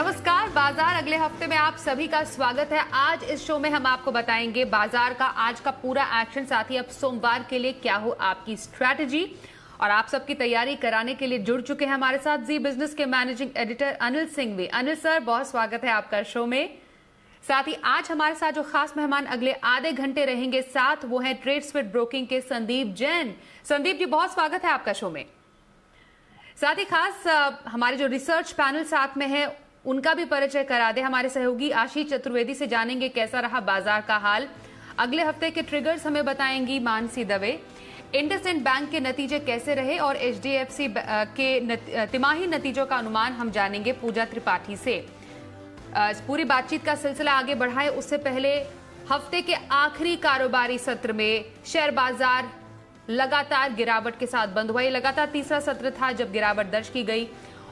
नमस्कार। बाजार अगले हफ्ते में आप सभी का स्वागत है। आज इस शो में हम आपको बताएंगे बाजार का आज का पूरा एक्शन, साथ ही अब सोमवार के लिए क्या हो आपकी स्ट्रैटेजी। और आप सबकी तैयारी कराने के लिए जुड़ चुके हैं हमारे साथ जी बिजनेस के managing editor Anil Singhvi. Anil sir, बहुत स्वागत है आपका शो में। साथ ही आज हमारे साथ जो खास मेहमान अगले आधे घंटे रहेंगे साथ, वो है ट्रेडस्विट ब्रोकिंग के संदीप जैन। संदीप जी, बहुत स्वागत है आपका शो में। साथ ही खास हमारे जो रिसर्च पैनल साथ में है उनका भी परिचय करा दे। हमारे सहयोगी आशीष चतुर्वेदी से जानेंगे कैसा रहा बाजार का हाल। अगले हफ्ते के ट्रिगर्स हमें बताएंगी मानसी दवे। इंडसइंड बैंक के नतीजे कैसे रहे और एचडीएफसी के तिमाही नतीजों का अनुमान हम जानेंगे पूजा त्रिपाठी से। पूरी बातचीत का सिलसिला आगे बढ़ाए उससे पहले हफ्ते के आखिरी कारोबारी सत्र में शेयर बाजार लगातार गिरावट के साथ बंद हुआ। ये लगातार तीसरा सत्र था जब गिरावट दर्ज की गई।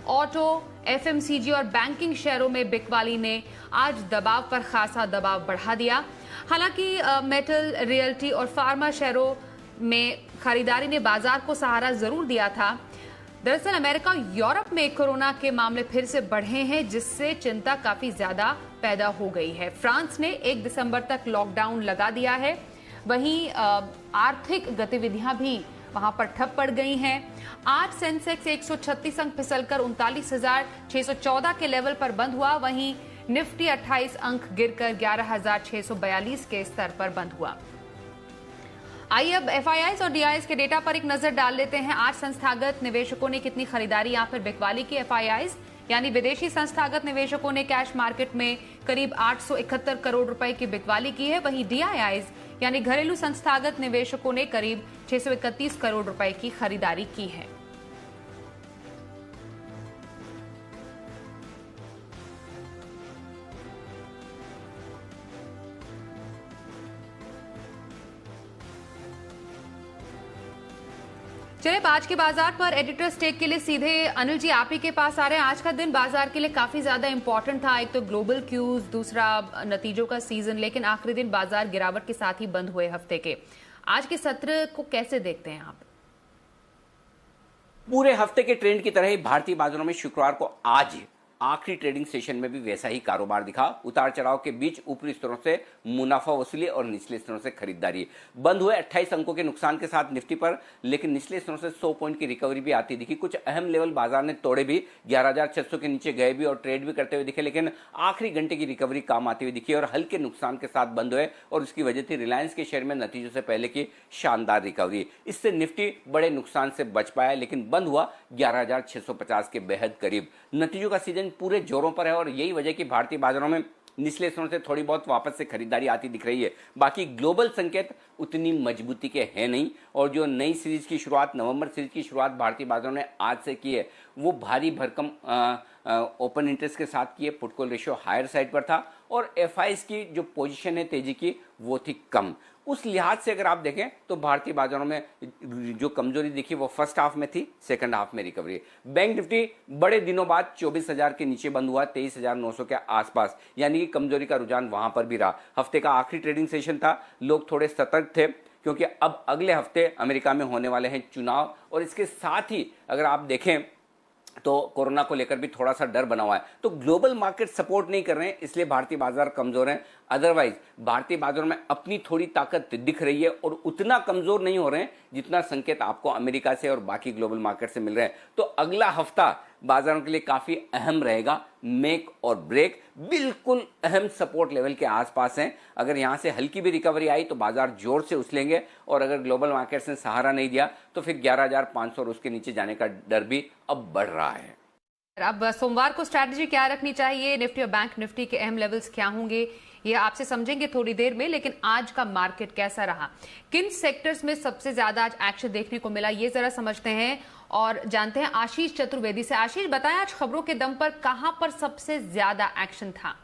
ऑटो, एफएमसीजी और बैंकिंग शेयरों में बिकवाली ने आज दबाव पर खासा दबाव बढ़ा दिया। हालांकि मेटल, रियल्टी और फार्मा शेयरों में खरीदारी ने बाजार को सहारा जरूर दिया था। दरअसल अमेरिका और यूरोप में कोरोना के मामले फिर से बढ़े हैं, जिससे चिंता काफी ज्यादा पैदा हो गई है। फ्रांस ने 1 दिसंबर तक लॉकडाउन लगा दिया है। वहीं आर्थिक गतिविधियां भी वहां पर ठप पड़ गई हैं। आज सेंसेक्स 136 अंक फिसलकर 39,614 के लेवल पर बंद हुआ। वहीं निफ्टी 28 अंक गिरकर 11,642 के स्तर पर बंद हुआ। आइए अब एफआईआईज और डीआईएस के डेटा पर एक नजर डाल लेते हैं। आज संस्थागत निवेशकों ने कितनी खरीदारी या फिर बिकवाली की। एफआईआईज यानी विदेशी संस्थागत निवेशकों ने कैश मार्केट में करीब 871 करोड़ रुपए की बिकवाली की है। वहीं डीआईआईज यानी घरेलू संस्थागत निवेशकों ने करीब 631 करोड़ रुपए की खरीदारी की है। चलिए आज के बाजार पर एडिटर स्टेक के लिए सीधे अनिल जी आप ही के पास आ रहे हैं। आज का दिन बाजार के लिए काफी ज्यादा इंपॉर्टेंट था। एक तो ग्लोबल क्यूज, दूसरा नतीजों का सीजन, लेकिन आखिरी दिन बाजार गिरावट के साथ ही बंद हुए हफ्ते के। आज के सत्र को कैसे देखते हैं आप? पूरे हफ्ते के ट्रेंड की तरह ही भारतीय बाजारों में शुक्रवार को आज आखिरी ट्रेडिंग सेशन में भी वैसा ही कारोबार दिखा। उतार चढ़ाव के बीच ऊपरी स्तरों से मुनाफा वसूली और निचले स्तरों से खरीदारी। बंद हुए 28 अंकों के नुकसान के साथ निफ्टी पर, लेकिन निचले स्तरों से 100 पॉइंट की रिकवरी भी आती दिखी। कुछ अहम लेवल बाजार ने तोड़े भी, 11,600 के नीचे गए भी और ट्रेड भी करते हुए दिखे, लेकिन आखिरी घंटे की रिकवरी काम आती हुई दिखी और हल्के नुकसान के साथ बंद हुए। और उसकी वजह थी रिलायंस के शेयर में नतीजों से पहले की शानदार रिकवरी। इससे निफ्टी बड़े नुकसान से बच पाया, लेकिन बंद हुआ 11,650 के बेहद करीब। नतीजों का सीजन पूरे जोरों पर है और यही वजह कि भारतीय बाजारों में निचले स्तरों से थोड़ी बहुत वापस से खरीदारी आती दिख रही है। बाकी ग्लोबल संकेत उतनी मजबूती के हैं नहीं और जो नई सीरीज की शुरुआत, नवंबर सीरीज की शुरुआत भारतीय बाजारों ने आज से की है, वो भारी भरकम ओपन इंटरेस्ट के साथ की है। Put call ratio higher side पर था और एफआईज की जो पोजीशन है तेजी की वो थी कम। उस लिहाज से अगर आप देखें तो भारतीय बाजारों में जो कमजोरी दिखी वो फर्स्ट हाफ में थी, सेकंड हाफ में रिकवरी। बैंक निफ्टी बड़े दिनों बाद 24,000 के नीचे बंद हुआ, 23,900 के आसपास, यानी कि कमजोरी का रुझान वहां पर भी रहा। हफ्ते का आखिरी ट्रेडिंग सेशन था, लोग थोड़े सतर्क थे क्योंकि अब अगले हफ्ते अमेरिका में होने वाले हैं चुनाव और इसके साथ ही अगर आप देखें तो कोरोना को लेकर भी थोड़ा सा डर बना हुआ है। तो ग्लोबल मार्केट सपोर्ट नहीं कर रहे हैं, इसलिए भारतीय बाजार कमजोर हैं। अदरवाइज भारतीय बाजारों में अपनी थोड़ी ताकत दिख रही है और उतना कमजोर नहीं हो रहे हैं जितना संकेत आपको अमेरिका से और बाकी ग्लोबल मार्केट से मिल रहे हैं। तो अगला हफ्ता बाजारों के लिए काफी अहम रहेगा। मेक और ब्रेक बिल्कुल अहम सपोर्ट लेवल के आसपास हैं। अगर यहां से हल्की भी रिकवरी आई तो बाजार जोर से उछलेंगे और अगर ग्लोबल मार्केट्स ने सहारा नहीं दिया तो फिर 11,500 और उसके नीचे जाने का डर भी अब बढ़ रहा है। अब सोमवार को स्ट्रैटेजी क्या रखनी चाहिए, निफ्टी और बैंक निफ्टी के अहम लेवल्स क्या होंगे, ये आपसे समझेंगे थोड़ी देर में। लेकिन आज का मार्केट कैसा रहा, किन सेक्टर्स में सबसे ज्यादा आज एक्शन देखने को मिला, ये जरा समझते हैं और जानते हैं आशीष चतुर्वेदी से। आशीष, बताएं आज खबरों के दम पर कहां पर सबसे ज्यादा एक्शन था?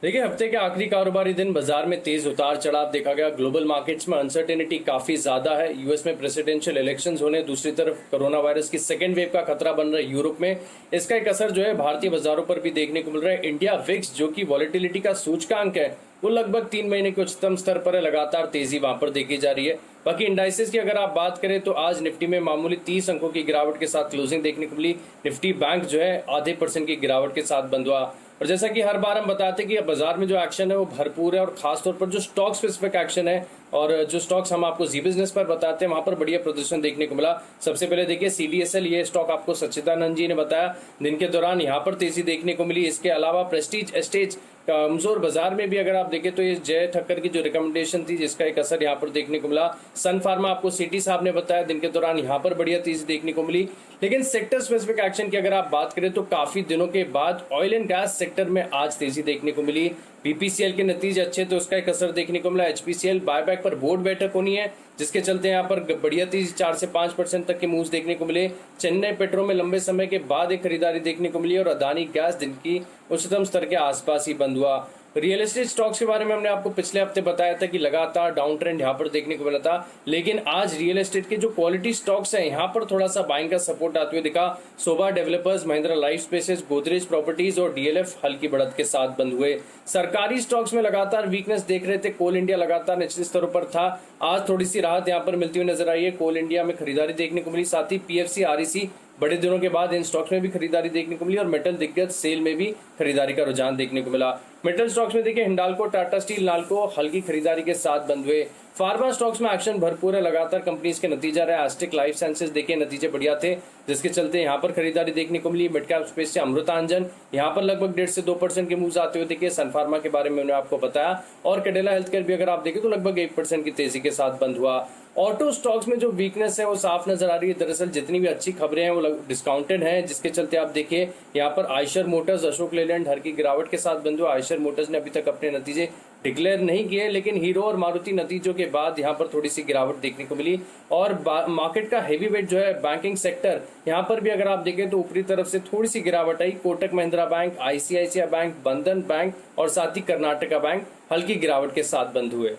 देखिए, हफ्ते के आखिरी कारोबारी दिन बाजार में तेज उतार चढ़ाव देखा गया। ग्लोबल मार्केट्स में अनसर्टेनिटी काफी ज्यादा है। यूएस में प्रेसिडेंशियल इलेक्शंस होने, दूसरी तरफ कोरोना वायरस की सेकेंड वेव का खतरा बन रहा है यूरोप में। इसका एक असर जो है भारतीय बाजारों पर भी देखने को मिल रहा है। इंडिया विक्स जो कि वॉलेटिलिटी का सूचकांक है वो लगभग 3 महीने के उच्चतम स्तर पर है। लगातार तेजी वहां पर देखी जा रही है। बाकी इंडाइसेस की अगर आप बात करें तो आज निफ्टी में मामूली 30 अंकों की गिरावट के साथ क्लोजिंग देखने को मिली। निफ्टी बैंक जो है आधे % की गिरावट के साथ बंद हुआ। और जैसा कि हर बार हम बताते हैं कि बाजार में जो एक्शन है वो भरपूर है, और खासतौर पर जो स्टॉक स्पेसिफिक एक्शन है और जो स्टॉक्स हम आपको जी बिजनेस पर बताते हैं वहां पर बढ़िया प्रदर्शन देखने को मिला। सबसे पहले देखिए CDSL, ये स्टॉक आपको सच्चिदानंद जी ने बताया, दिन के दौरान यहाँ पर तेजी देखने को मिली। इसके अलावा प्रेस्टीज एस्टेट कमजोर बाजार में भी अगर आप देखें तो ये जय ठक्कर की जो रिकमेंडेशन थी जिसका एक असर यहाँ पर देखने को मिला। सन फार्मा आपको सीटी साहब ने बताया, दिन के दौरान यहाँ पर बढ़िया तेजी देखने को मिली। लेकिन सेक्टर स्पेसिफिक एक्शन की अगर आप बात करें तो काफी दिनों के बाद ऑयल एंड गैस सेक्टर में आज तेजी देखने को मिली। BPCL के नतीजे अच्छे तो उसका एक असर देखने को मिला। HPCL बायबैक पर बोर्ड बैठक होनी है जिसके चलते यहाँ पर बढ़िया तेजी 4 से 5% तक के मूव्स देखने को मिले। चेन्नई पेट्रो में लंबे समय के बाद एक खरीदारी देखने को मिली और अदानी गैस दिन की उच्चतम स्तर के आसपास ही बंद हुआ। रियल एस्टेट स्टॉक्स के बारे में हमने आपको पिछले हफ्ते बताया था कि लगातार डाउन ट्रेंड यहाँ पर देखने को मिला था, लेकिन आज रियल एस्टेट के जो क्वालिटी स्टॉक्स हैं यहाँ पर थोड़ा सा बाइंग का सपोर्ट आते हुए दिखा। सोभा developers, Mahindra life spaces, Godrej properties और DLF हल्की बढ़त के साथ बंद हुए। सरकारी स्टॉक्स में लगातार वीकनेस देख रहे थे। कोल इंडिया लगातार निचले स्तरों पर था, आज थोड़ी सी राहत यहाँ पर मिलती हुई नजर आई है। कोल इंडिया में खरीदारी देखने को मिली, साथ ही PFC REC बड़े दिनों के बाद इन स्टॉक्स में भी खरीदारी देखने को मिली और मेटल दिग्गज सेल में भी खरीदारी का रुझान देखने को मिला। मेटल स्टॉक्स में देखिए हिंडाल्को, टाटा स्टील, नाल्को हल्की खरीदारी के साथ बंद हुए। फार्मा स्टॉक्स में एक्शन भरपूर है, लगातार कंपनीज के नतीजा रहे। एस्टिक लाइफ साइंसेज देखिए नतीजे बढ़िया थे जिसके चलते यहाँ पर खरीदारी देखने को मिली। मिड कैप स्पेस से अमृतांजन यहाँ पर लगभग 1.5 से 2% के मूव्स आते हुए देखिए। सन फार्मा के बारे में मैंने आपको बताया और कैडिला हेल्थकेयर भी अगर आप देखें तो लगभग 1% की तेजी के साथ बंद हुआ। ऑटो स्टॉक्स में जो वीकनेस है वो साफ नजर आ रही है। दरअसल जितनी भी अच्छी खबरें हैं वो डिस्काउंटेड हैं, जिसके चलते आप देखिए यहाँ पर आयशर मोटर्स, अशोक लेलैंड हर की गिरावट के साथ बंद हुआ। आयशर मोटर्स ने अभी तक अपने नतीजे डिक्लेयर नहीं किए, लेकिन हीरो और मारुति नतीजों के बाद यहाँ पर थोड़ी सी गिरावट देखने को मिली। और मार्केट का हेवी वेट जो है बैंकिंग सेक्टर, यहाँ पर भी अगर आप देखें तो ऊपरी तरफ से थोड़ी सी गिरावट आई। Kotak Mahindra bank, ICICI bank, Bandhan bank और साथ ही कर्नाटका बैंक हल्की गिरावट के साथ बंद हुए।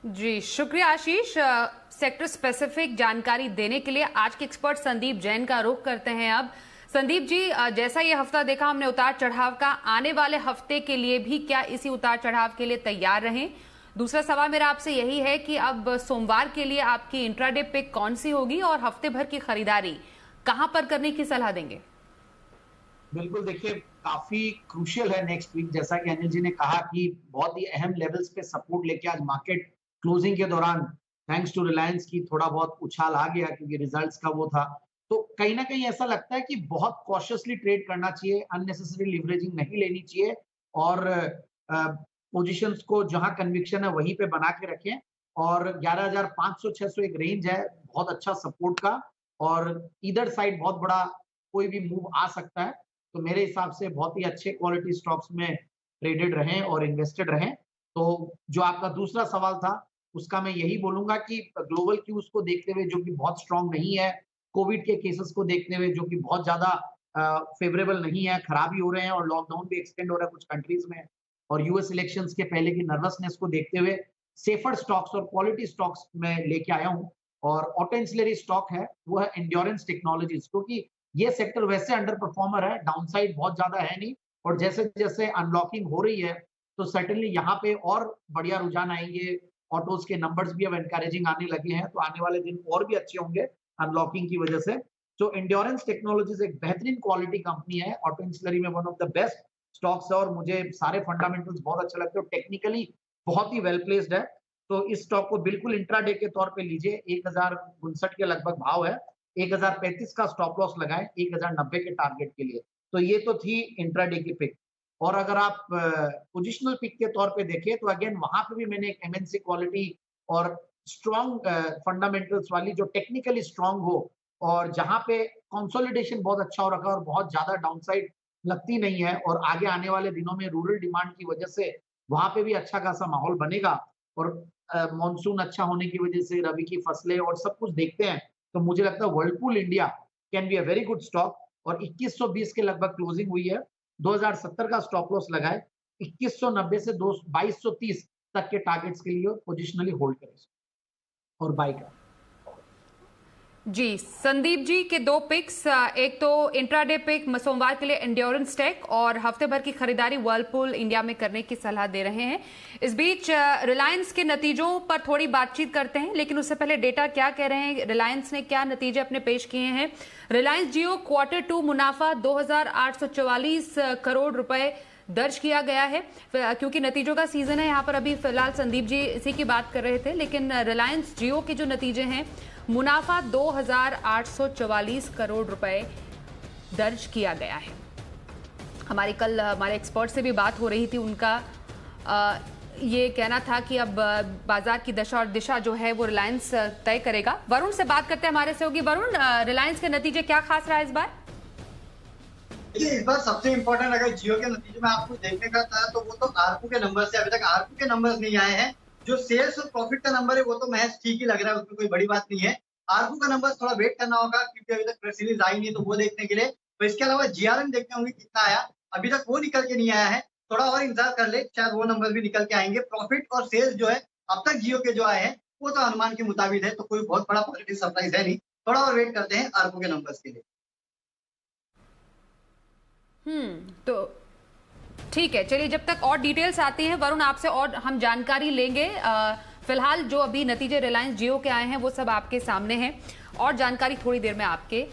जी शुक्रिया आशीष, सेक्टर स्पेसिफिक जानकारी देने के लिए। आज के एक्सपर्ट संदीप जैन का रुख करते हैं अब। संदीप जी, जैसा ये हफ्ता देखा हमने उतार चढ़ाव का, आने वाले हफ्ते के लिए भी क्या इसी उतार चढ़ाव के लिए तैयार रहें? दूसरा सवाल मेरा आपसे यही है कि अब सोमवार के लिए आपकी इंट्राडे पिक कौन सी होगी और हफ्ते भर की खरीदारी कहां पर करने की सलाह देंगे? बिल्कुल, देखिए काफी क्रूशियल है नेक्स्ट वीक। जैसा कि अनिल जी ने कहा कि बहुत ही अहम लेवल्स पे सपोर्ट लेके आज मार्केट क्लोजिंग के दौरान थैंक्स टू रिलायंस की थोड़ा बहुत उछाल आ गया क्योंकि रिजल्ट्स का वो था। तो कहीं ना कहीं ऐसा लगता है कि बहुत कॉशियसली ट्रेड करना चाहिए, अननेसेसरी लिवरेजिंग नहीं लेनी चाहिए और पोजीशंस को जहां कन्विक्शन है वहीं पे बना के रखें। और 11,500-600 एक रेंज है बहुत अच्छा सपोर्ट का, और इधर साइड बहुत बड़ा कोई भी मूव आ सकता है। तो मेरे हिसाब से बहुत ही अच्छे क्वालिटी स्टॉक्स में ट्रेडेड रहें और इन्वेस्टेड रहें। तो जो आपका दूसरा सवाल था उसका मैं यही बोलूंगा कि ग्लोबल क्यूज को देखते हुए जो कि बहुत स्ट्रांग नहीं है, कोविड के केसेस को देखते हुए जो कि बहुत ज्यादा फेवरेबल नहीं है, खराब ही हो रहे हैं और लॉकडाउन भी एक्सटेंड हो रहा है कुछ कंट्रीज में, और यूएस इलेक्शंस के पहले की नर्वसनेस को देखते हुए सेफर स्टॉक्स और क्वालिटी स्टॉक्स में लेके आया हूं। और ऑटो एंसिलरी स्टॉक है वो है एंड्योरेंस टेक्नोलॉजीज, क्योंकि ये सेक्टर वैसे अंडर परफॉर्मर है, डाउनसाइड बहुत ज्यादा है नहीं, और जैसे जैसे अनलॉकिंग हो रही है तो सर्टेनली यहाँ पे और बढ़िया रुझान आएंगे। ऑटोज के नंबर्स भी अब एनकरेजिंग आने लगे हैं, तो आने वाले दिन और भी अच्छे होंगे अनलॉकिंग की वजह से। तो एंड्योरेंस टेक्नोलॉजीज एक बेहतरीन क्वालिटी कंपनी है, ऑटो एंसिलरी में one of the best stocks है और मुझे सारे फंडामेंटल्स बहुत अच्छे लगते हैं, टेक्निकली बहुत ही वेल प्लेस्ड है। तो इस स्टॉक को बिल्कुल इंट्राडे के तौर पे लीजिए। 1059 के लगभग भाव है, 1035 का स्टॉप लॉस लगाएं 1090 के टारगेट के लिए। तो ये तो थी इंट्राडे की पिक। और अगर आप पोजिशनल पिक के तौर पे देखें तो अगेन वहां पे भी मैंने एक एमएनसी क्वालिटी और स्ट्रॉन्ग फंडामेंटल्स वाली जो टेक्निकली स्ट्रॉन्ग हो और जहां पे कंसोलिडेशन बहुत अच्छा हो रखा और बहुत ज्यादा डाउनसाइड लगती नहीं है, और आगे आने वाले दिनों में रूरल डिमांड की वजह से वहां पे भी अच्छा खासा माहौल बनेगा, और मॉनसून अच्छा होने की वजह से रबी की फसलें और सब कुछ देखते हैं, तो मुझे लगता है Whirlpool India can be a very good stock. और 2120 के लगभग क्लोजिंग हुई है, 2070 का स्टॉप लॉस लगाए, 2190 से 2230 तक के टारगेट्स के लिए पोजिशनली होल्ड करें और बाय करें। जी, संदीप जी के दो पिक्स, एक तो इंट्राडे पिक सोमवार के लिए एंड्योरेंस टेक और हफ्ते भर की खरीदारी वर्लपूल इंडिया में करने की सलाह दे रहे हैं। इस बीच रिलायंस के नतीजों पर थोड़ी बातचीत करते हैं, लेकिन उससे पहले डेटा क्या कह रहे हैं, रिलायंस ने क्या नतीजे अपने पेश किए हैं। रिलायंस जियो Q2 मुनाफा 2,844 करोड़ रुपए दर्ज किया गया है। क्योंकि नतीजों का सीजन है, यहाँ पर अभी फिलहाल संदीप जी इसी की बात कर रहे थे, लेकिन रिलायंस जियो के जो नतीजे हैं, मुनाफा 2,844 करोड़ रुपए दर्ज किया गया है। कल हमारे एक्सपर्ट से भी बात हो रही थी, उनका ये कहना था कि अब बाजार की दशा और दिशा जो है वो रिलायंस तय करेगा। वरुण से बात करते हैं हमारे सहयोगी। वरुण, रिलायंस के नतीजे क्या खास रहा है इस बार? देखिए, इस बार सबसे इम्पोर्टेंट अगर जियो के नतीजे में आपको देखने का था तो वो तो आरपू के नंबर से, अभी तक आरपू के नंबर्स नहीं आए हैं। जो सेल्स और प्रॉफिट का नंबर है वो तो महज ठीक ही लग रहा है, उसमें कोई बड़ी बात नहीं है। आरपू का नंबर थोड़ा वेट करना होगा क्योंकि अभी तक प्रेस रिलीज आई नहीं, तो वो देखने के लिए। तो इसके अलावा जीआरएम देखते होंगे कितना आया, अभी तक वो निकल के नहीं आया है। थोड़ा और इंतजार कर ले, शायद वो नंबर भी निकल के आएंगे। प्रॉफिट और सेल्स जो है अब तक जियो के जो आए हैं वो तो अनुमान के मुताबिक है, तो कोई बहुत बड़ा पॉजिटिव सरप्राइज है नहीं। थोड़ा और वेट करते हैं आरपू के नंबर्स के लिए। तो ठीक है, चलिए जब तक और डिटेल्स आती हैं वरुण आपसे और हम जानकारी लेंगे। फिलहाल जो अभी नतीजे रिलायंस जियो के आए हैं वो सब आपके सामने हैं, और जानकारी थोड़ी देर में आपके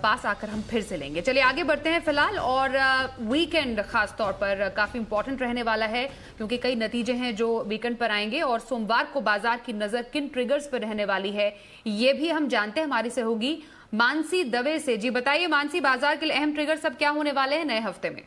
पास आकर हम फिर से लेंगे। चलिए आगे बढ़ते हैं फिलहाल। और वीकेंड खास तौर पर काफी इंपॉर्टेंट रहने वाला है, क्योंकि कई नतीजे हैं जो वीकेंड पर आएंगे, और सोमवार को बाजार की नजर किन ट्रिगर्स पर रहने वाली है ये भी हम जानते हैं हमारी सहयोगी मानसी दवे से। जी बताइए मानसी, बाजार के लिए अहम ट्रिगर सब क्या होने वाले हैं नए हफ्ते में?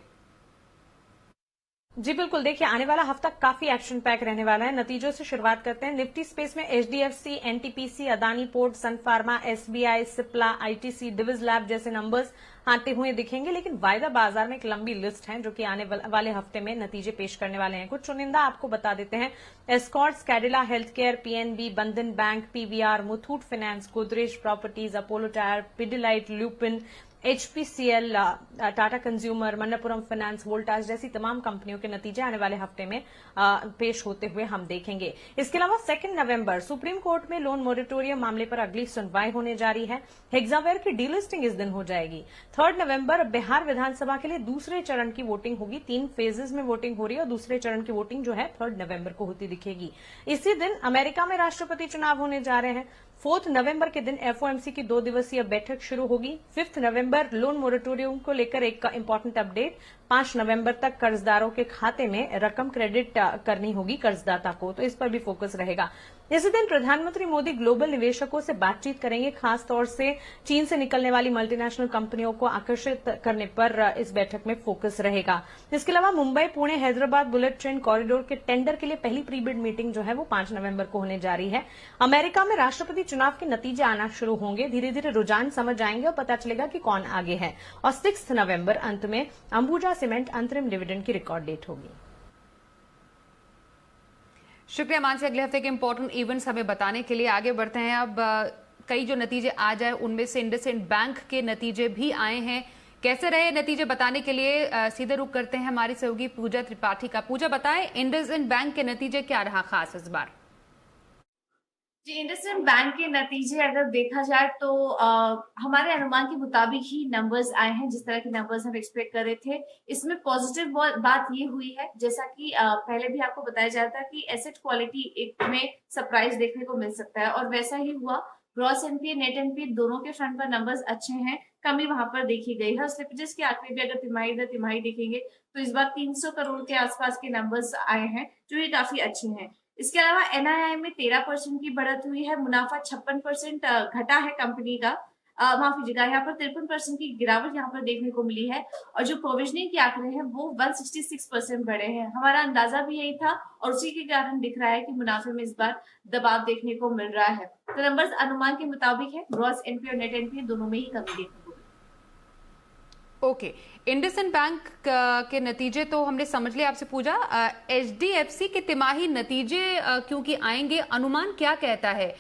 जी बिल्कुल, देखिए आने वाला हफ्ता काफी एक्शन पैक रहने वाला है। नतीजों से शुरुआत करते हैं। निफ्टी स्पेस में HDFC, NTPC, Adani port, Sun Pharma, SBI, Cipla, ITC, Divi's lab जैसे नंबर्स आते हुए दिखेंगे, लेकिन वायदा बाजार में एक लंबी लिस्ट है जो कि आने वाले हफ्ते में नतीजे पेश करने वाले हैं। कुछ चुनिंदा आपको बता देते हैं। Escorts, Cadila healthcare, PNB, Bandhan bank, PVR, Muthoot finance, Godrej properties, Apollo tyre, Pidilite, Lupin, HPCL, Tata consumer, Manappuram finance, Voltas जैसी तमाम कंपनियों के नतीजे आने वाले हफ्ते में पेश होते हुए हम देखेंगे। इसके अलावा 2 नवंबर सुप्रीम कोर्ट में लोन मोरेटोरियम मामले पर अगली सुनवाई होने जा रही है। हेक्सावेयर की डीलिस्टिंग इस दिन हो जाएगी। 3 नवंबर बिहार विधानसभा के लिए दूसरे चरण की वोटिंग होगी। 3 फेजेस में वोटिंग हो रही है और दूसरे चरण की वोटिंग जो है 3 नवंबर को होती दिखेगी। इसी दिन अमेरिका में राष्ट्रपति चुनाव होने जा रहे हैं। 4 नवंबर के दिन एफओएमसी की 2 दिवसीय बैठक शुरू होगी। 5 नवंबर लोन मोरेटोरियम को लेकर एक इंपॉर्टेंट अपडेट। 5 नवंबर तक कर्जदारों के खाते में रकम क्रेडिट करनी होगी कर्जदाता को, तो इस पर भी फोकस रहेगा। इसी दिन प्रधानमंत्री मोदी ग्लोबल निवेशकों से बातचीत करेंगे, खासतौर से चीन से निकलने वाली मल्टीनेशनल कंपनियों को आकर्षित करने पर इस बैठक में फोकस रहेगा। इसके अलावा Mumbai, Pune, Hyderabad bullet train corridor के टेंडर के लिए पहली प्रीबिड मीटिंग जो है वो 5 नवंबर को होने जा रही है। अमेरिका में राष्ट्रपति चुनाव के नतीजे आना शुरू होंगे। धीरे धीरे रुझान समझ आएंगे और पता चलेगा कि कौन आगे है। और 6 नवंबर अंत में अंबुजा सीमेंट अंतरिम डिविडेंड की रिकॉर्ड डेट होगी। शुक्रिया मानसी, अगले हफ्ते के इंपॉर्टेंट इवेंट्स हमें बताने के लिए। आगे बढ़ते हैं। अब कई जो नतीजे आ जाए उनमें से इंडसइंड बैंक के नतीजे भी आए हैं। कैसे रहे नतीजे बताने के लिए सीधे रुख करते हैं हमारी सहयोगी पूजा त्रिपाठी का। पूजा बताएं, इंडसइंड बैंक के नतीजे क्या रहा खास इस बार? जी, इंडसइंड बैंक के नतीजे अगर देखा जाए तो हमारे अनुमान के मुताबिक ही नंबर्स आए हैं, जिस तरह के नंबर्स हम एक्सपेक्ट कर रहे थे। इसमें पॉजिटिव बात ये हुई है, जैसा कि पहले भी आपको बताया जाता है कि एसेट क्वालिटी में सरप्राइज देखने को मिल सकता है, और वैसा ही हुआ। ग्रॉस एनपीए, नेट एनपीए दोनों के फ्रंट पर नंबर्स अच्छे हैं, कमी वहां पर देखी गई है। स्लिपेजेस के आंकड़े भी अगर तिमाही दर तिमाही देखेंगे तो इस बार 300 करोड़ के आसपास के नंबर्स आए हैं, जो ये काफी अच्छे हैं। इसके अलावा एनआईआई में 13% की बढ़त हुई है। मुनाफा 56% घटा है कंपनी का। माफ कीजिएगा, यहाँ पर 53% की गिरावट यहाँ पर देखने को मिली है, और जो प्रोविजनिंग के आंकड़े हैं वो 166% बढ़े हैं। हमारा अंदाजा भी यही था, और उसी के कारण दिख रहा है कि मुनाफे में इस बार दबाव देखने को मिल रहा है। तो नंबर्स अनुमान के मुताबिक है। ग्रॉस एनपीए और नेट एनपीए दोनों में ही कमी देखने को मिली। ओके, इंडसइंड बैंक के नतीजे तो हमने समझ लिया आपसे पूजा। एचडीएफसी के तिमाही नतीजे क्योंकि आएंगे, अनुमान क्या कहता है?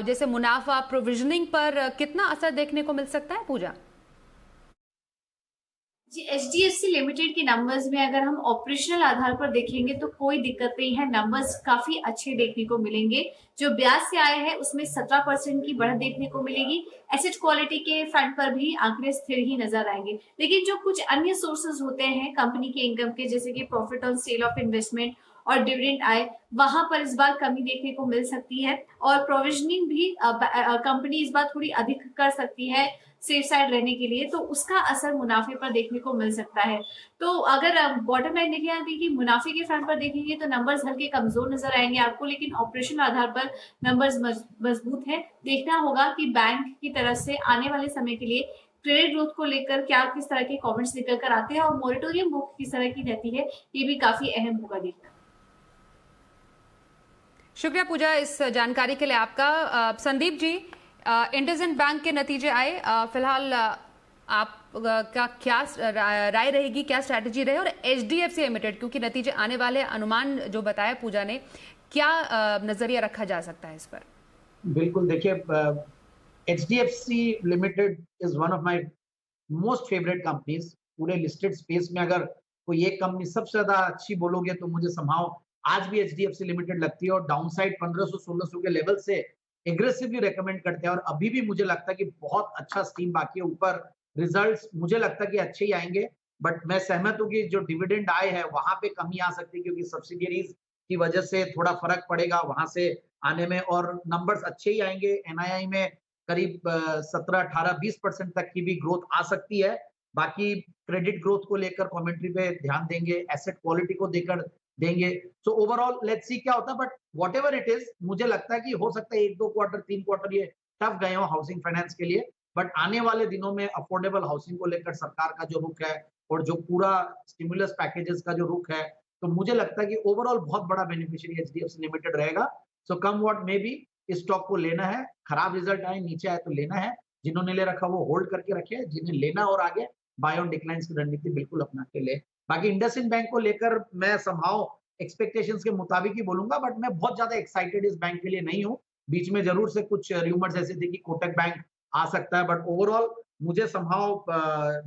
जैसे मुनाफा, प्रोविजनिंग पर कितना असर देखने को मिल सकता है पूजा? जी, HDFC लिमिटेड के नंबर्स में अगर हम ऑपरेशनल आधार पर देखेंगे तो कोई दिक्कत नहीं है। नंबर्स काफी अच्छे देखने को मिलेंगे। जो ब्याज से आए हैं उसमें 17% की बढ़त देखने को मिलेगी। एसेट क्वालिटी के फ्रंट पर भी आंकड़े स्थिर ही नजर आएंगे, लेकिन जो कुछ अन्य सोर्सेज होते हैं कंपनी के इनकम के, जैसे कि profit on sale of investment और डिविडेंड आए, वहां पर इस बार कमी देखने को मिल सकती है। और प्रोविजनिंग भी कंपनी इस बार थोड़ी अधिक कर सकती है सेफ साइड रहने के लिए, तो उसका असर मुनाफे पर देखने को मिल सकता है। तो अगर बॉटम लाइन देखेंगे कि मुनाफे के फ्रंट पर देखेंगे तो नंबर्स हल्के कमजोर नजर आएंगे आपको, लेकिन ऑपरेशन आधार पर नंबर्स मजबूत है। देखना होगा कि बैंक की तरफ से आने वाले समय के लिए क्रेडिट ग्रोथ को लेकर क्या किस तरह के कमेंट्स निकल कर आते हैं और मॉनिटोरियम बुक किस तरह की रहती है, ये भी काफी अहम होगा देखना। शुक्रिया पूजा इस जानकारी के लिए आपका। संदीप जी, इंडसइंड बैंक के नतीजे आए, फिलहाल आप का क्या राय रहेगी, क्या स्ट्रैटेजी रहे, और HDFC लिमिटेड क्योंकि नतीजे आने वाले, अनुमान जो बताया पूजा ने, क्या नजरिया रखा जा सकता है इस पर? बिल्कुल, देखिए HDFC limited is one of my most favourite companies. पूरे लिस्टेड स्पेस में अगर कोई एक कंपनी सबसे ज्यादा अच्छी बोलोगे तो मुझे संभाव आज भी HDFC लिमिटेड लगती है, और डाउनसाइड 1500-1600 के लेवल से एग्रेसिवली रेकमेंड करते हैं। और अभी भी मुझे लगता है कि बहुत अच्छा स्टीम बाकी है, ऊपर रिजल्ट्स मुझे लगता है कि अच्छे ही आएंगे। बट मैं सहमत हूँ कि जो डिविडेंड आए हैं वहां पे कमी आ सकती है, क्योंकि सब्सिडियरीज की वजह से थोड़ा फर्क पड़ेगा वहां से आने में, और नंबर्स अच्छे ही आएंगे। NII में करीब 17, 18, 20% तक की भी ग्रोथ आ सकती है। बाकी क्रेडिट ग्रोथ को लेकर कमेंट्री पे ध्यान देंगे, एसेट क्वालिटी को देकर देंगे। सो ओवरऑल लेट्स सी क्या होता है, but what ever it is, मुझे लगता है कि हो सकता है 1-2 क्वार्टर 3 क्वार्टर ये टफ गए हो हाउसिंग फाइनेंस के लिए, बट आने वाले दिनों में अफोर्डेबल हाउसिंग को लेकर सरकार का जो रुख है और जो पूरा स्टिमुलस पैकेजेस का जो रुख है, तो मुझे लगता है कि ओवरऑल बहुत बड़ा बेनिफिशियरी HDFC लिमिटेड रहेगा। सो कम व्हाट मे बी, इस स्टॉक को लेना है। खराब रिजल्ट आए, नीचे आए तो लेना है। जिन्होंने ले रखा वो होल्ड करके रखे, जिन्हें लेना और आगे बाय ऑन डिक्लाइंस की रणनीति बिल्कुल अपना के ले। बाकी इंडसइंड बैंक को लेकर मैं संभाव एक्सपेक्टेशंस के मुताबिक ही बोलूंगा, बट मैं बहुत ज्यादा एक्साइटेड इस बैंक के लिए नहीं हूँ। बीच में जरूर से कुछ र्यूमर्स ऐसे थे कि कोटक बैंक आ सकता है, बट ओवरऑल मुझे संभाव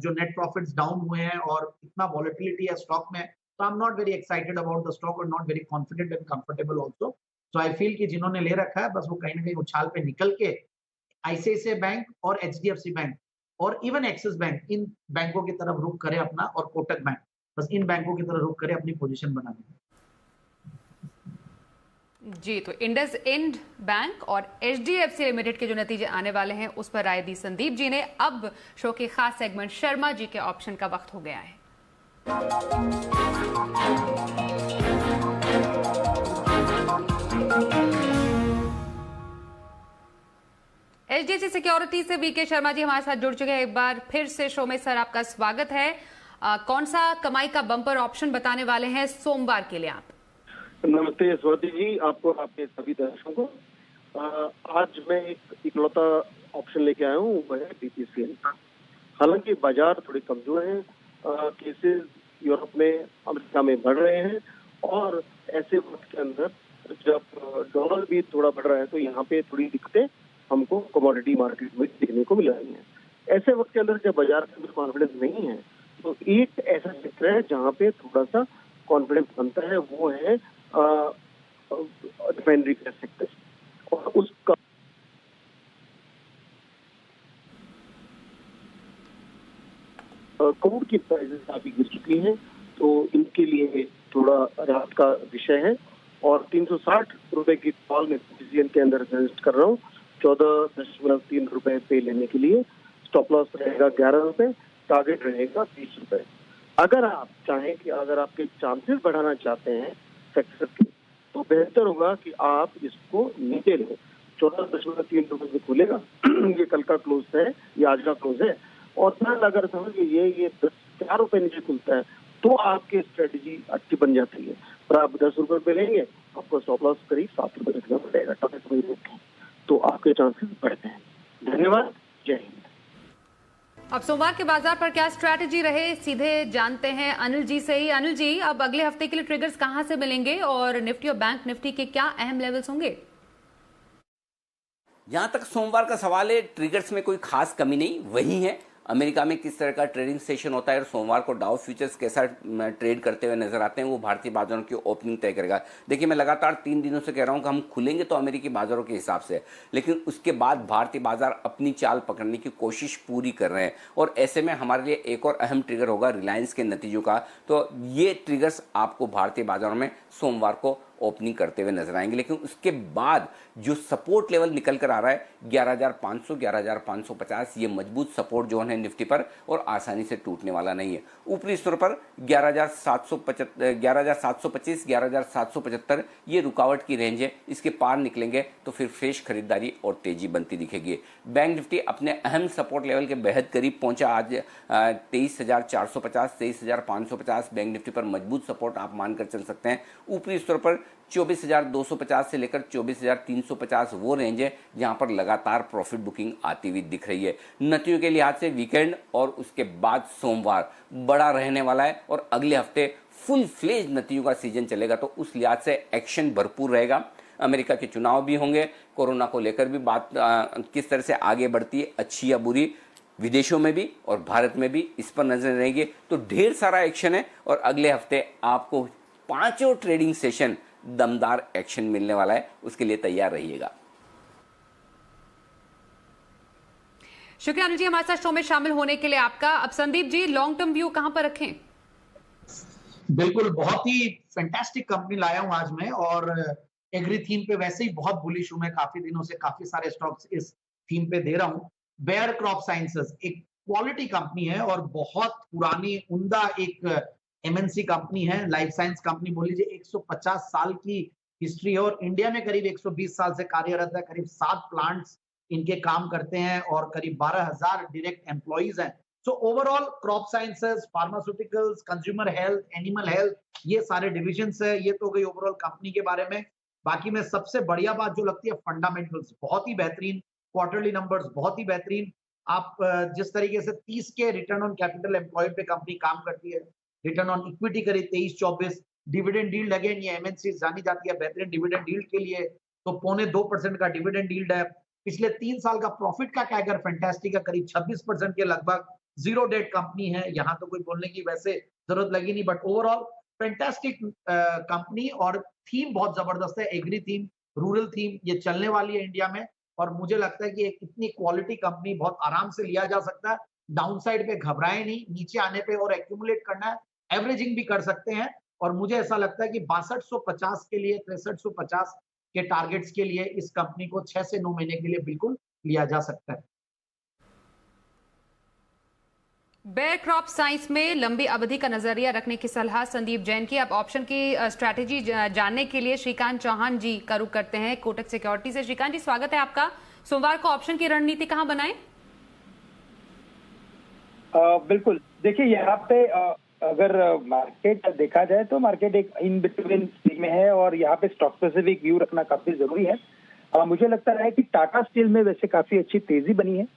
जो नेट प्रॉफिट्स डाउन हुए हैं और इतना वॉलेटिलिटी है स्टॉक में, तो I am not very excited about the stock और not very confident and comfortable also. So I feel कि जिन्होंने ले रखा है बस वो कहीं ना कहीं उछाल पे निकल के ICICI बैंक और HDFC बैंक और इवन एक्सिस बैंक, इन बैंकों की तरफ रुख करे अपना, और कोटक बैंक, बस इन बैंकों की तरफ रुख करे अपनी पोजीशन बनाने में। जी, तो इंडसइंड बैंक और HDFC लिमिटेड के जो नतीजे आने वाले हैं उस पर राय दी संदीप जी ने। अब शो के खास सेगमेंट शर्मा जी के ऑप्शन का वक्त हो गया है। HDFC सिक्योरिटी से VK शर्मा जी हमारे साथ जुड़ चुके हैं एक बार फिर से शो में। सर, आपका स्वागत है। कौन सा कमाई का बम्पर ऑप्शन बताने वाले हैं सोमवार के लिए आप? नमस्ते स्वाति जी, आपको, आपके सभी दर्शकों को। आज मैं एक इकलौता ऑप्शन लेके आया हूँ, वो है BPCL। हालांकि बाजार थोड़े कमजोर हैं, केसेस यूरोप में, अमेरिका में बढ़ रहे हैं, और ऐसे वक्त के अंदर जब डॉलर भी थोड़ा बढ़ रहा है तो यहाँ पे थोड़ी दिक्कतें हमको कमोडिटी मार्केट में देखने को मिल रही हैं। ऐसे वक्त के अंदर जब बाजार के अंदर कॉन्फिडेंस नहीं है तो एक ऐसा क्षेत्र है जहाँ पे थोड़ा सा कॉन्फिडेंस बनता है, वो है रिफाइनरी का सेक्टर, और उसका क्रूड की प्राइसेस काफी गिर चुकी हैं, तो इनके लिए थोड़ा राहत का विषय है। और 360 रुपए की कॉल में पोजीशन के अंदर सजेस्ट कर रहा हूँ 14.3 रुपए पे लेने के लिए। स्टॉप लॉस रहेगा 11 रुपए, टारगेट रहेगा 20 रुपए। अगर आप चाहें कि अगर आपके चांसेस बढ़ाना चाहते हैं सेक्टर के, तो बेहतर होगा कि आप इसको नीचे लें। 14.3 रुपए में खुलेगा ये कल का क्लोज है, ये आज का क्लोज है, और फिर अगर समझिए ये 4 रुपए नीचे खुलता है तो आपकी स्ट्रेटेजी अच्छी बन जाती है। और आप 10 रुपए पे लेंगे, आपको स्टॉप लॉस करीब 7 रुपए रखना पड़ेगा, तो आपके चांसेस बढ़ते हैं। धन्यवाद, जय हिंद। अब सोमवार के बाजार पर क्या स्ट्रैटेजी रहे, सीधे जानते हैं अनिल जी से ही। अनिल जी, अब अगले हफ्ते के लिए ट्रिगर्स कहां से मिलेंगे और निफ्टी और बैंक निफ्टी के क्या अहम लेवल्स होंगे? जहां तक सोमवार का सवाल है, ट्रिगर्स में कोई खास कमी नहीं, वही है। अमेरिका में किस तरह का ट्रेडिंग सेशन होता है और सोमवार को डाउ फ्यूचर्स कैसा ट्रेड करते हुए नजर आते हैं, वो भारतीय बाजारों की ओपनिंग तय करेगा। देखिए, मैं लगातार 3 दिनों से कह रहा हूं कि हम खुलेंगे तो अमेरिकी बाजारों के हिसाब से, लेकिन उसके बाद भारतीय बाजार अपनी चाल पकड़ने की कोशिश पूरी कर रहे हैं और ऐसे में हमारे लिए एक और अहम ट्रिगर होगा रिलायंस के नतीजों का। तो ये ट्रिगर्स आपको भारतीय बाजारों में सोमवार को ओपनिंग करते हुए नजर आएंगे। लेकिन उसके बाद जो सपोर्ट लेवल निकल कर आ रहा है 11,500 11,550, ये मजबूत सपोर्ट जोन है निफ्टी पर और आसानी से टूटने वाला नहीं है। ऊपरी स्तर पर 11,725 11,775 ये रुकावट की रेंज है, इसके पार निकलेंगे तो फिर फ्रेश खरीदारी और तेजी बनती दिखेगी। बैंक निफ्टी अपने अहम सपोर्ट लेवल के बेहद करीब पहुंचा। आज 23,450 23,550 बैंक निफ्टी पर मजबूत सपोर्ट आप मानकर चल सकते हैं। ऊपरी स्तर पर 24,250 से लेकर 24,350 वो रेंज है जहां पर लगातार प्रॉफिट बुकिंग आती हुई दिख रही है। नतियों के लिहाज से वीकेंड और उसके बाद सोमवार बड़ा रहने वाला है और अगले हफ्ते फुल फ्लेज नतियों का सीजन चलेगा, तो उस लिहाज से एक्शन भरपूर रहेगा। अमेरिका के चुनाव भी होंगे, कोरोना को लेकर भी बात किस तरह से आगे बढ़ती है, अच्छी या बुरी, विदेशों में भी और भारत में भी, इस पर नजर रहेगी। तो ढेर सारा एक्शन है और अगले हफ्ते आपको 5 ट्रेडिंग सेशन दमदार एक्शन मिलने वाला है, उसके लिए तैयार रहिएगा। शुक्रिया अनिल जी हमारे साथ शो में शामिल होने के लिए आपका। अब Sandeep ji, long term view कहां पर रखें? बिल्कुल, बहुत ही फैंटास्टिक कंपनी लाया हूं आज मैं और एग्री थीम पे वैसे ही बहुत बुलिश हूं मैं। काफी दिनों से काफी सारे स्टॉक्स इस थीम पे दे रहा हूं। बेयर क्रॉप साइंसेस एक क्वालिटी कंपनी है और बहुत पुरानी उम्दा एक एमएनसी कंपनी है, लाइफ साइंस कंपनी बोल लीजिए। 150 साल की हिस्ट्री है और इंडिया में करीब 120 साल से कार्यरत है। करीब 7 प्लांट्स इनके काम करते हैं और करीब 12,000 डायरेक्ट एम्प्लॉइज हैं। So overall crop sciences, pharmaceuticals, consumer health, animal health, ये सारे डिविजन्स है। ये तो गई ओवरऑल कंपनी के बारे में। बाकी में सबसे बढ़िया बात जो लगती है, फंडामेंटल्स बहुत ही बेहतरीन, क्वार्टरली नंबर्स बहुत ही बेहतरीन। आप जिस तरीके से 30 के रिटर्न ऑन कैपिटल एम्प्लॉयड पे कंपनी काम करती है, रिटर्न ऑन इक्विटी करीब 23-24, डिविडेंड यील्ड अगेन ये एमएनसी जानी जाती है बेहतरीन डिविडेंड यील्ड के लिए, तो 0.25% का डिविडेंड यील्ड है। पिछले 3 साल का प्रॉफिट का कैगर फैंटास्टिक है, करीब 26% के लगभग। जीरो डेट कंपनी है, यहाँ तो कोई बोलने की वैसे जरूरत लगी नहीं, बट ओवरऑल फैंटास्टिक कंपनी और थीम बहुत जबरदस्त है। एग्री थीम, रूरल थीम, ये चलने वाली है इंडिया में और मुझे लगता है कि एक इतनी क्वालिटी कंपनी बहुत आराम से लिया जा सकता है। डाउनसाइड पे घबराए नहीं, नीचे आने पे और एक्यूमुलेट करना है, एवरेजिंग भी कर सकते हैं। और मुझे ऐसा लगता है कि 6250 के लिए, 6350 के टारगेट्स के लिए इस कंपनी को 6 से 9 महीने के लिए बिल्कुल लिया जा सकता है। बेयर क्रॉप साइंस में लंबी अवधि का नजरिया रखने की सलाह संदीप जैन की। अब ऑप्शन की स्ट्रैटेजी जानने के लिए श्रीकांत चौहान जी का रुख करते हैं कोटक सिक्योरिटी से। श्रीकांत जी, स्वागत है आपका। सोमवार को ऑप्शन की रणनीति कहां बनाएं? बिल्कुल, देखिए यहाँ पे अगर मार्केट देखा जाए तो मार्केट एक इन बिटवीन में है और यहाँ पे स्टॉक स्पेसिफिक व्यू रखना काफी जरूरी है। मुझे लगता है कि टाटा स्टील में वैसे काफी अच्छी तेजी बनी है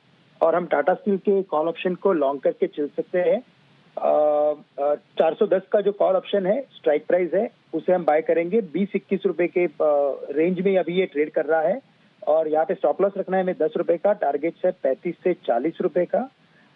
और हम टाटा स्टील के कॉल ऑप्शन को लॉन्ग करके चल सकते हैं। 410 का जो कॉल ऑप्शन है, स्ट्राइक प्राइस है, उसे हम बाय करेंगे 20-21 रुपए के रेंज में अभी ये ट्रेड कर रहा है और यहाँ पे स्टॉप लॉस रखना है हमें 10 रुपए का, टारगेट है 35 से 40 रुपए का।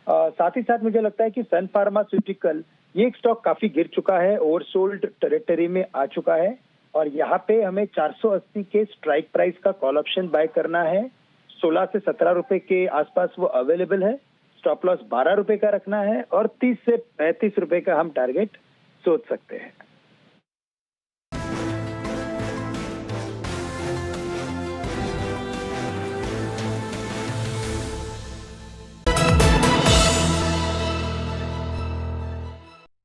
साथ ही साथ मुझे लगता है कि सन फार्मास्यूटिकल ये एक स्टॉक काफी गिर चुका है, ओवरसोल्ड टेरिटरी में आ चुका है और यहाँ पे हमें 480 के स्ट्राइक प्राइस का कॉल ऑप्शन बाय करना है। 16 से 17 रुपए के आसपास वो अवेलेबल है। स्टॉप लॉस 12 रुपए का रखना है और 30 से 35 रुपए का हम टारगेट सोच सकते हैं।